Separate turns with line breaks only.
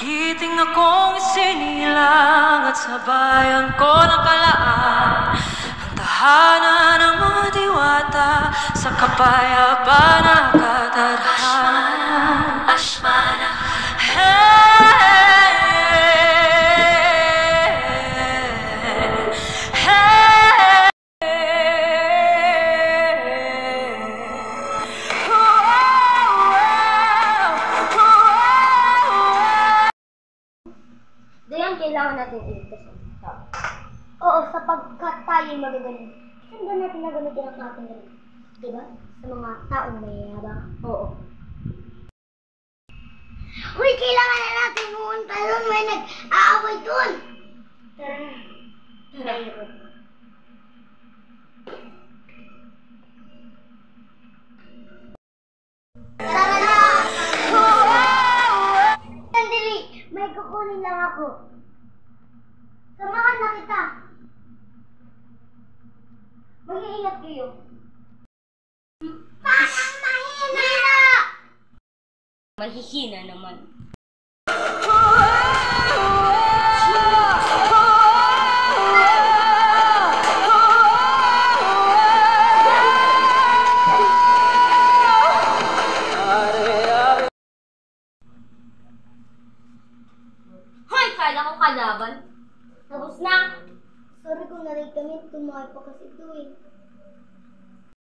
Giting akong isinilang at sa bayan ko nakalaan ang tahanan ng mga diwata sa kapayapaan na katadhana. Ashmana,
Dayan, kailangan natin iligtas ang tao. Oo, sapagkat tayo'y magagaling. Saan ba natin nagamitin ang ating galing? Diba? Sa mga taong mayayabang? Oo. Uy, kailangan na natin pumunta doon. May nag-aaway doon. Tara na. Tara na. Tara na! Sandali, may kukunin lang ako. Samahan na kita. Mag-iingat kayo. Parang mahina!
Mahihina naman. Hoy! Kala ko kalaban. Tapos na.
Sorry kung narig kami, tumahay pa kasi ito eh.